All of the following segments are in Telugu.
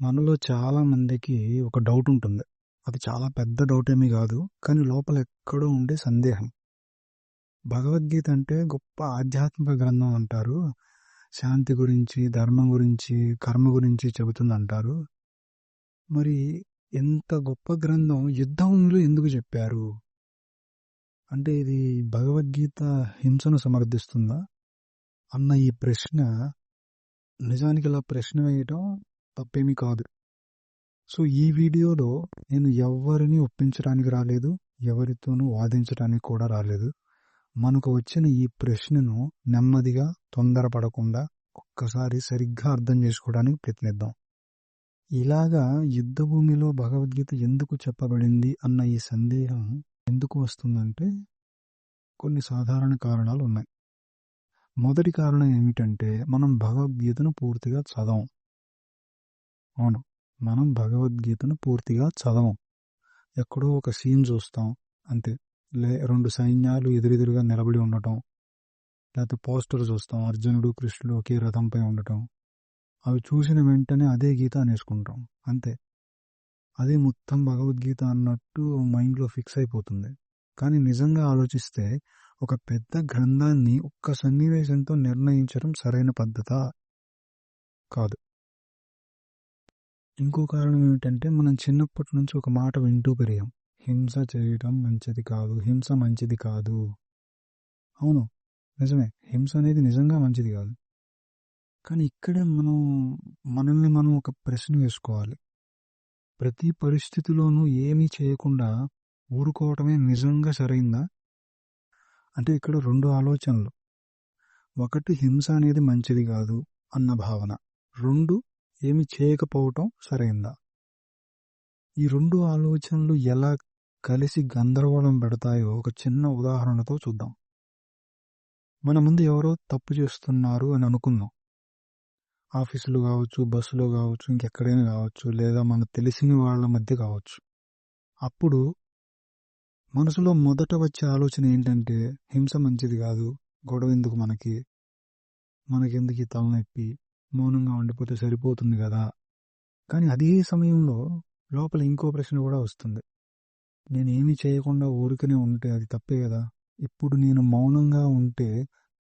మనలో చాలా మందికి ఒక డౌట్ ఉంటుంది. అది చాలా పెద్ద డౌట్ ఏమీ కాదు. కానీ లోపల ఎక్కడో ఉండే సందేహం. భగవద్గీత అంటే గొప్ప ఆధ్యాత్మిక గ్రంథం అంటారు. శాంతి గురించి, ధర్మం గురించి, కర్మ గురించి చెబుతుందంటారు. మరి ఎంత గొప్ప గ్రంథం యుద్ధంలో ఎందుకు చెప్పారు? అంటే ఇది భగవద్గీత హింసను సమర్థిస్తుందా అన్న ఈ ప్రశ్న, నిజానికి ఇలా ప్రశ్న వేయటం తప్పేమీ కాదు. సో ఈ వీడియోలో నేను ఎవరిని ఒప్పించడానికి రాలేదు, ఎవరితోనూ వాదించడానికి కూడా రాలేదు. మనకు వచ్చిన ఈ ప్రశ్నను నెమ్మదిగా, తొందరపడకుండా ఒక్కసారి సరిగ్గా అర్థం చేసుకోవడానికి ప్రయత్నిద్దాం. ఇలాగా యుద్ధభూమిలో భగవద్గీత ఎందుకు చెప్పబడింది అన్న ఈ సందేహం ఎందుకు వస్తుందంటే కొన్ని సాధారణ కారణాలు ఉన్నాయి. మొదటి కారణం ఏమిటంటే మనం భగవద్గీతను పూర్తిగా చదవం. అవును, మనం భగవద్గీతను పూర్తిగా చదవం. ఎక్కడో ఒక సీన్ చూస్తాం అంతే. రెండు సైన్యాలు ఎదురెదురుగా నిలబడి ఉండటం, లేకపోతే పోస్టర్ చూస్తాం, అర్జునుడు కృష్ణుడు ఒకే రథంపై ఉండటం. అవి చూసిన వెంటనే అదే గీత అనేసుకుంటాం అంతే. అదే మొత్తం భగవద్గీత అన్నట్టు మైండ్లో ఫిక్స్ అయిపోతుంది. కానీ నిజంగా ఆలోచిస్తే ఒక పెద్ద గ్రంథాన్ని ఒక్క సన్నివేశంతో నిర్ణయించడం సరైన పద్ధత కాదు. ఇంకో కారణం ఏమిటంటే మనం చిన్నప్పటి నుంచి ఒక మాట వింటూ పెరిగాం, హింస చేయడం మంచిది కాదు, హింస మంచిది కాదు. అవును, నిజమే, హింస అనేది నిజంగా మంచిది కాదు. కానీ ఇక్కడే మనల్ని మనం ఒక ప్రశ్న వేసుకోవాలి. ప్రతి పరిస్థితిలోనూ ఏమీ చేయకుండా ఊరుకోవటమే నిజంగా సరైందా? అంటే ఇక్కడ రెండు ఆలోచనలు. ఒకటి, హింస అనేది మంచిది కాదు అన్న భావన. రెండు, ఏమి చేయకపోవటం సరైందా? ఈ రెండు ఆలోచనలు ఎలా కలిసి గందరగోళం పెడతాయో ఒక చిన్న ఉదాహరణతో చూద్దాం. మన ముందు ఎవరో తప్పు చేస్తున్నారు అని అనుకుందాం. ఆఫీసులో కావచ్చు, బస్సులో కావచ్చు, ఇంకెక్కడైనా కావచ్చు, లేదా మనకు తెలిసిన వాళ్ళ మధ్య కావచ్చు. అప్పుడు మనసులో మొదట వచ్చే ఆలోచన ఏంటంటే, హింస మంచిది కాదు, గొడవ ఎందుకు, మనకెందుకు ఈ తలనొప్పి, మౌనంగా ఉండిపోతే సరిపోతుంది కదా. కానీ అదే సమయంలో లోపల ఇంకో ప్రశ్న కూడా వస్తుంది. నేనేమి చేయకుండా ఊరికనే ఉంటే అది తప్పే కదా. ఇప్పుడు నేను మౌనంగా ఉంటే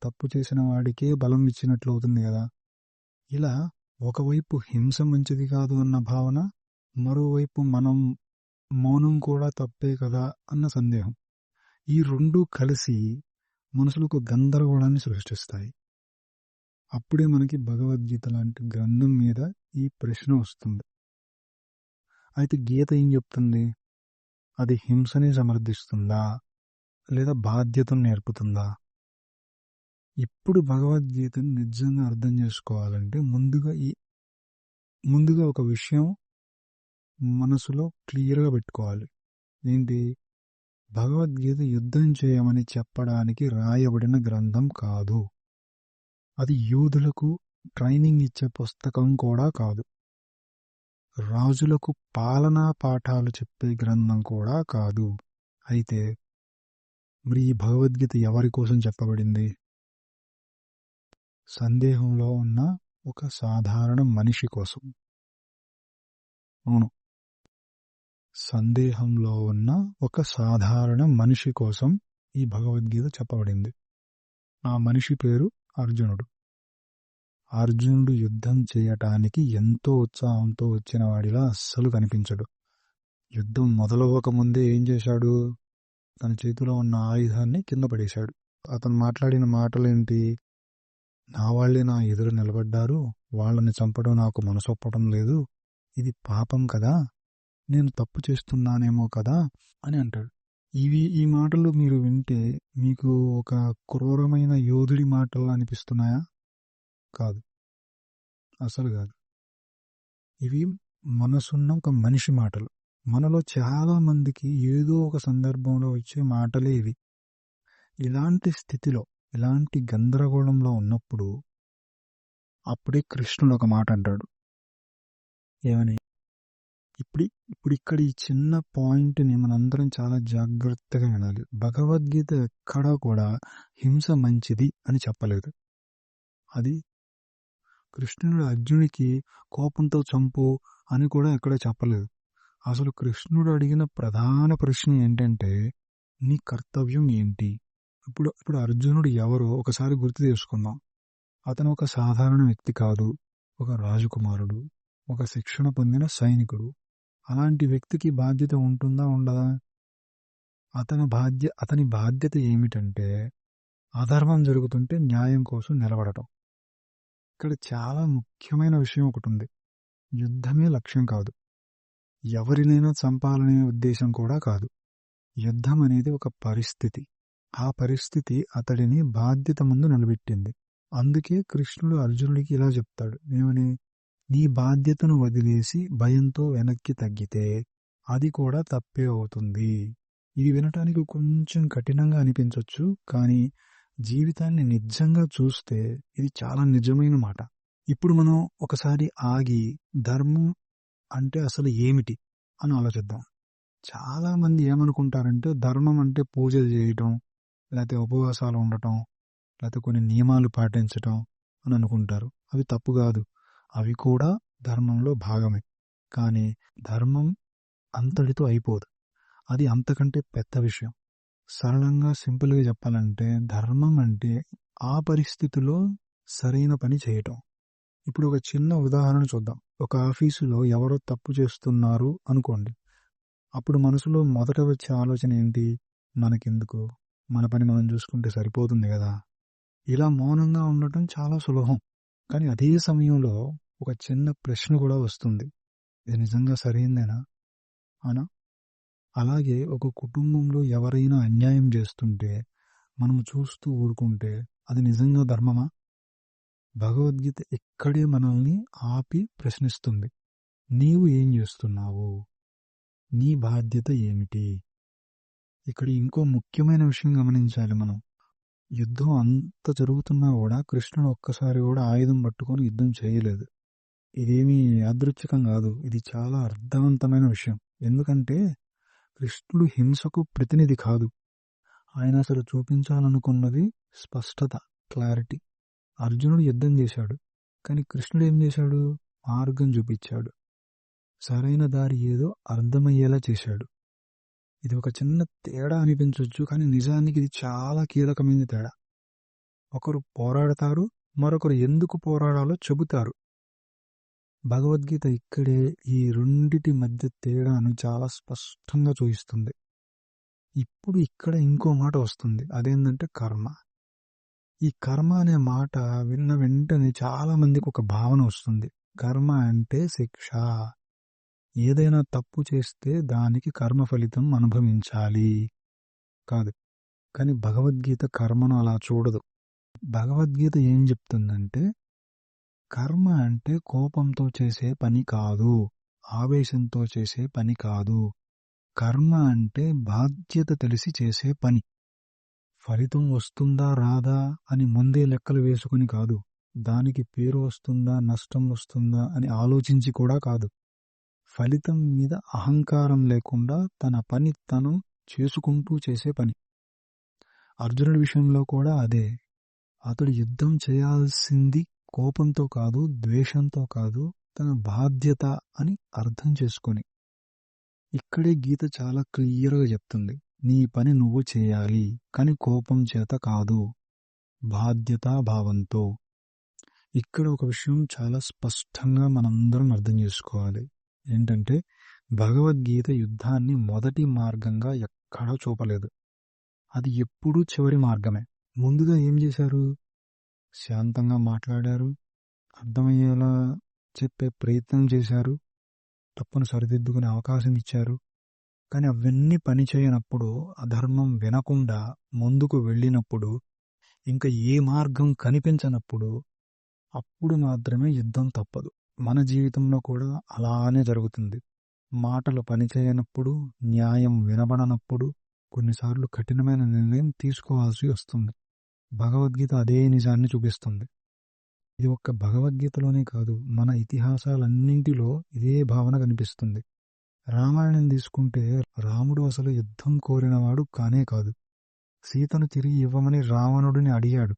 తప్పు చేసిన వాడికే బలం ఇచ్చినట్లు అవుతుంది కదా. ఇలా ఒకవైపు హింస మంచిది కాదు అన్న భావన, మరోవైపు మనం మౌనం కూడా తప్పే కదా అన్న సందేహం. ఈ రెండు కలిసి మనసులకు గందరగోళాన్ని సృష్టిస్తాయి. అప్పుడే మనకి భగవద్గీత లాంటి గ్రంథం మీద ఈ ప్రశ్న వస్తుంది. అయితే గీత ఏం చెప్తుంది? అది హింసని సమర్థిస్తుందా లేదా బాధ్యతను నేర్పుతుందా? ఇప్పుడు భగవద్గీతను నిజంగా అర్థం చేసుకోవాలంటే ముందుగా ఒక విషయం మనసులో క్లియర్గా పెట్టుకోవాలి. ఏంటి? భగవద్గీత యుద్ధం చేయమని చెప్పడానికి రాయబడిన గ్రంథం కాదు. అది యూదులకు ట్రైనింగ్ ఇచ్చే పుస్తకం కూడా కాదు. రాజులకు పాలనా పాఠాలు చెప్పే గ్రంథం కూడా కాదు. అయితే మరి ఈ భగవద్గీత ఎవరి కోసం చెప్పబడింది? సందేహంలో ఉన్న ఒక సాధారణ మనిషి కోసం. అవును, సందేహంలో ఉన్న ఒక సాధారణ మనిషి కోసం ఈ భగవద్గీత చెప్పబడింది. ఆ మనిషి పేరు అర్జునుడు. అర్జునుడు యుద్ధం చేయటానికి ఎంతో ఉత్సాహంతో వచ్చిన వాడిలా అస్సలు కనిపించడు. యుద్ధం మొదలవ్వకముందే ఏం చేశాడు? తన చేతిలో ఉన్న ఆయుధాన్ని కింద పడేశాడు. అతను మాట్లాడిన మాటలేంటి? నా వాళ్ళే నా ఎదురు నిలబడ్డారు, వాళ్ళని చంపడం నాకు మనసొప్పడం లేదు, ఇది పాపం కదా, నేను తప్పు చేస్తున్నానేమో కదా అని అంటాడు. ఈ మాటలు మీరు వింటే మీకు ఒక క్రూరమైన యోధుడి మాటలు అనిపిస్తున్నాయా? కాదు, అసలు కాదు. ఇవి మనసున్న ఒక మనిషి మాటలు. మనలో చాలా మందికి ఏదో ఒక సందర్భంలో వచ్చే మాటలే ఇవి. ఇలాంటి స్థితిలో, ఇలాంటి గందరగోళంలో ఉన్నప్పుడు అప్పుడే కృష్ణుడు ఒక మాట అంటాడు. ఏమని? ఇప్పుడు ఇక్కడ ఈ చిన్న పాయింట్ని మనందరం చాలా జాగ్రత్తగా వినాలి. భగవద్గీత ఎక్కడా కూడా హింస మంచిది అని చెప్పలేదు. అది కృష్ణుడు అర్జునుడికి కోపంతో చంపు అని కూడా ఎక్కడ చెప్పలేదు. అసలు కృష్ణుడు అడిగిన ప్రధాన ప్రశ్న ఏంటంటే, నీ కర్తవ్యం ఏంటి? ఇప్పుడు అర్జునుడు ఎవరో ఒకసారి గుర్తు చేసుకుందాం. అతను ఒక సాధారణ వ్యక్తి కాదు. ఒక రాజకుమారుడు, ఒక శిక్షణ పొందిన సైనికుడు. అలాంటి వ్యక్తికి బాధ్యత ఉంటుందా, ఉండదా? అతని బాధ్యత ఏమిటంటే, అధర్మం జరుగుతుంటే న్యాయం కోసం నిలబడటం. ఇక్కడ చాలా ముఖ్యమైన విషయం ఒకటి ఉంది. యుద్ధమే లక్ష్యం కాదు, ఎవరినైనా చంపాలనే ఉద్దేశం కూడా కాదు. యుద్ధం అనేది ఒక పరిస్థితి. ఆ పరిస్థితి అతడిని బాధ్యత ముందు నిలబెట్టింది. అందుకే కృష్ణుడు అర్జునుడికి ఇలా చెప్తాడు, ఏమని? నీ బాధ్యతను వదిలేసి భయంతో వెనక్కి తగ్గితే అది కూడా తప్పే అవుతుంది. ఇది వినటానికి కొంచెం కఠినంగా అనిపించవచ్చు, కానీ జీవితాన్ని నిజంగా చూస్తే ఇది చాలా నిజమైన మాట. ఇప్పుడు మనం ఒకసారి ఆగి ధర్మం అంటే అసలు ఏమిటి అని ఆలోచిద్దాం. చాలా మంది ఏమనుకుంటారంటే ధర్మం అంటే పూజలు చేయటం, లేకపోతే ఉపవాసాలు ఉండటం, లేకపోతే కొన్ని నియమాలు పాటించటం అని అనుకుంటారు. అవి తప్పు కాదు, అవి కూడా ధర్మంలో భాగమే. కానీ ధర్మం అంతటితో అయిపోదు, అది అంతకంటే పెద్ద విషయం. సరళంగా సింపుల్గా చెప్పాలంటే ధర్మం అంటే ఆ పరిస్థితిలో సరైన పని చేయటం. ఇప్పుడు ఒక చిన్న ఉదాహరణ చూద్దాం. ఒక ఆఫీసులో ఎవరో తప్పు చేస్తున్నారు అనుకోండి. అప్పుడు మనసులో మొదట వచ్చే ఆలోచన ఏంటి? మనకెందుకు, మన పని మనం చూసుకుంటే సరిపోతుంది కదా. ఇలా మౌనంగా ఉండటం చాలా సులభం. కానీ అదే సమయంలో ఒక చిన్న ప్రశ్న కూడా వస్తుంది, ఇది నిజంగా సరైందేనా అనా? అలాగే ఒక కుటుంబంలో ఎవరైనా అన్యాయం చేస్తుంటే మనం చూస్తూ ఊరుకుంటే అది నిజంగా ధర్మమా? భగవద్గీత ఇక్కడే మనల్ని ఆపి ప్రశ్నిస్తుంది. నీవు ఏం చేస్తున్నావు? నీ బాధ్యత ఏమిటి? ఇక్కడ ఇంకో ముఖ్యమైన విషయం గమనించాలి మనం. యుద్ధం అంత జరుగుతున్నా కూడా కృష్ణుడు ఒక్కసారి కూడా ఆయుధం పట్టుకొని యుద్ధం చేయలేదు. ఇదేమీ యాదృచ్ఛికం కాదు, ఇది చాలా అర్థవంతమైన విషయం. ఎందుకంటే కృష్ణుడు హింసకు ప్రతినిధి కాదు. ఆయన అసలు చూపించాలనుకున్నది స్పష్టత, క్లారిటీ. అర్జునుడు యుద్ధం చేశాడు, కానీ కృష్ణుడు ఏం చేశాడు? మార్గం చూపించాడు, సరైన దారి ఏదో అర్థమయ్యేలా చేశాడు. ఇది ఒక చిన్న తేడా అనిపించవచ్చు, కానీ నిజానికి ఇది చాలా కీలకమైన తేడా. ఒకరు పోరాడతారు, మరొకరు ఎందుకు పోరాడాలో చెబుతారు. భగవద్గీత ఇక్కడే ఈ రెండిటి మధ్య తేడాను చాలా స్పష్టంగా చూపిస్తుంది. ఇప్పుడు ఇక్కడ ఇంకో మాట వస్తుంది, అదేంటంటే కర్మ. ఈ కర్మ అనే మాట విన్న వెంటనే చాలా మందికి ఒక భావన వస్తుంది, కర్మ అంటే శిక్ష. ఏదైనా తప్పు చేస్తే దానికి కర్మ ఫలితం అనుభవించాలి కాదు. కానీ భగవద్గీత కర్మను అలా చూడదు. భగవద్గీత ఏం చెప్తుందంటే, కర్మ అంటే కోపంతో చేసే పని కాదు, ఆవేశంతో చేసే పని కాదు. కర్మ అంటే బాధ్యత తెలిసి చేసే పని. ఫలితం వస్తుందా రాదా అని ముందే లెక్కలు వేసుకుని కాదు, దానికి పేరు వస్తుందా నష్టం వస్తుందా అని ఆలోచించి కూడా కాదు, ఫలితం మీద అహంకారం లేకుండా తన పని తను చేసుకుంటూ చేసే పని. అర్జునుడి విషయంలో కూడా అదే. అతడు యుద్ధం చేయాల్సింది కోపంతో కాదు, ద్వేషంతో కాదు, తన బాధ్యత అని అర్థం చేసుకొని. ఇక్కడే గీత చాలా క్లియర్గా చెప్తుంది, నీ పని నువ్వు చేయాలి, కానీ కోపం చేత కాదు, బాధ్యతా భావంతో. ఇక్కడ ఒక విషయం చాలా స్పష్టంగా మనందరం అర్థం చేసుకోవాలి. ఏంటంటే భగవద్గీత యుద్ధాన్ని మొదటి మార్గంగా ఎక్కడా చూపలేదు, అది ఎప్పుడూ చివరి మార్గమే. ముందుగా ఏం చేశారు? శాంతంగా మాట్లాడారు, అర్థమయ్యేలా చెప్పే ప్రయత్నం చేశారు, తప్పును సరిదిద్దుకునే అవకాశం ఇచ్చారు. కానీ అవన్నీ పనిచేయనప్పుడు, అధర్మం వినకుండా ముందుకు వెళ్ళినప్పుడు, ఇంకా ఏ మార్గం కనిపించనప్పుడు, అప్పుడు మాత్రమే యుద్ధం తప్పదు. మన జీవితంలో కూడా అలానే జరుగుతుంది. మాటలు పనిచేయనప్పుడు, న్యాయం వినబడనప్పుడు కొన్నిసార్లు కఠినమైన నిర్ణయం తీసుకోవాల్సి వస్తుంది. భగవద్గీత అదే నిజాన్ని చూపిస్తుంది. ఇది ఒక్క భగవద్గీతలోనే కాదు, మన ఇతిహాసాలన్నింటిలో ఇదే భావన కనిపిస్తుంది. రామాయణం తీసుకుంటే రాముడు అసలు యుద్ధం కోరినవాడు కానే కాదు. సీతను తిరిగి ఇవ్వమని రావణుడిని అడిగాడు,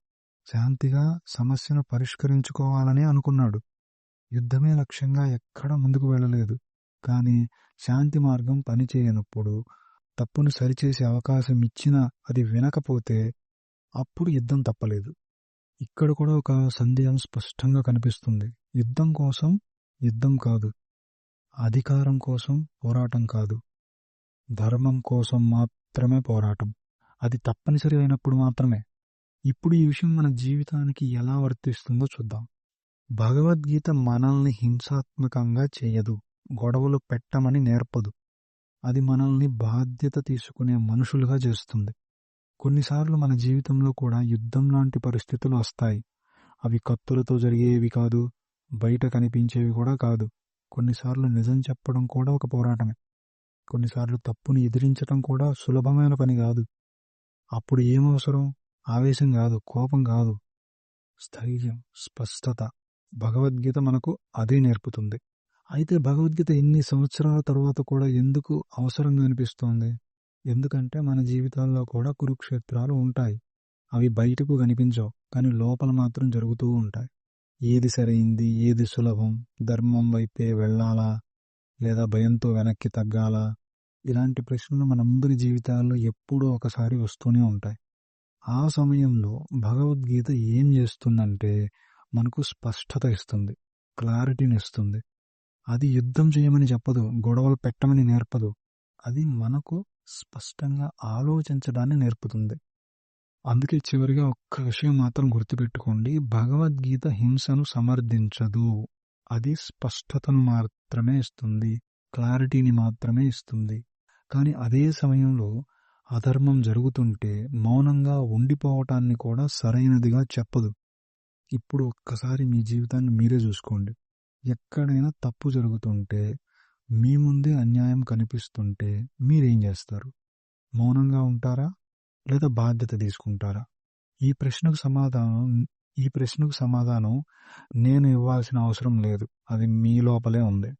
శాంతిగా సమస్యను పరిష్కరించుకోవాలని అనుకున్నాడు. యుద్ధమే లక్ష్యంగా ఎక్కడా ముందుకు వెళ్ళలేదు. కానీ శాంతి మార్గం పనిచేయనప్పుడు, తప్పును సరిచేసే అవకాశం ఇచ్చినా అది వినకపోతే అప్పుడు యుద్ధం తప్పలేదు. ఇక్కడ కూడా ఒక సందేహం స్పష్టంగా కనిపిస్తుంది. యుద్ధం కోసం యుద్ధం కాదు, అధికారం కోసం పోరాటం కాదు, ధర్మం కోసం మాత్రమే పోరాటం. అది తప్పనిసరి అయినప్పుడు మాత్రమే. ఇప్పుడు ఈ విషయం మన జీవితానికి ఎలా వర్తిస్తుందో చూద్దాం. భగవద్గీత మనల్ని హింసాత్మకంగా చేయదు, గొడవలు పెట్టమని నేర్పదు. అది మనల్ని బాధ్యత తీసుకునే మనుషులుగా చేస్తుంది. కొన్నిసార్లు మన జీవితంలో కూడా యుద్ధం లాంటి పరిస్థితులు వస్తాయి. అవి కత్తులతో జరిగేవి కాదు, బయట కనిపించేవి కూడా కాదు. కొన్నిసార్లు నిజం చెప్పడం కూడా ఒక పోరాటమే. కొన్నిసార్లు తప్పుని ఎదిరించడం కూడా సులభమైన పని కాదు. అప్పుడు ఏమవసరం? ఆవేశం కాదు, కోపం కాదు, స్థైర్యం, స్పష్టత. భగవద్గీత మనకు అదే నేర్పుతుంది. అయితే భగవద్గీత ఎన్ని సంవత్సరాల తర్వాత కూడా ఎందుకు అవసరంగా అనిపిస్తోంది? ఎందుకంటే మన జీవితాల్లో కూడా కురుక్షేత్రాలు ఉంటాయి. అవి బయటకు కనిపించవు, కానీ లోపల మాత్రం జరుగుతూ ఉంటాయి. ఏది సరైంది, ఏది సులభం, ధర్మం వైపే వెళ్ళాలా లేదా భయంతో వెనక్కి తగ్గాలా? ఇలాంటి ప్రశ్నలు మనందరి జీవితాల్లో ఎప్పుడో ఒకసారి వస్తూనే ఉంటాయి. ఆ సమయంలో భగవద్గీత ఏం చేస్తుందంటే మనకు స్పష్టత ఇస్తుంది, క్లారిటీని ఇస్తుంది. అది యుద్ధం చేయమని చెప్పదు, గొడవలు పెట్టమని నేర్పదు. అది మనకు స్పష్టంగా ఆలోచించడాన్ని నేర్పుతుంది. అందుకే చివరిగా ఒక్క విషయం మాత్రం గుర్తుపెట్టుకోండి. భగవద్గీత హింసను సమర్థించదు. అది స్పష్టతను మాత్రమే ఇస్తుంది, క్లారిటీని మాత్రమే ఇస్తుంది. కానీ అదే సమయంలో అధర్మం జరుగుతుంటే మౌనంగా ఉండిపోవటాన్ని కూడా సరైనదిగా చెప్పదు. ఇప్పుడు ఒక్కసారి మీ జీవితాన్ని మీరే చూసుకోండి. ఎక్కడైనా తప్పు జరుగుతుంటే, మీ ముందే అన్యాయం కనిపిస్తుంటే మీరేం చేస్తారు? మౌనంగా ఉంటారా లేదా బాధ్యత తీసుకుంటారా? ఈ ప్రశ్నకు సమాధానం నేను ఇవ్వాల్సిన అవసరం లేదు. అది మీ లోపలే ఉంది.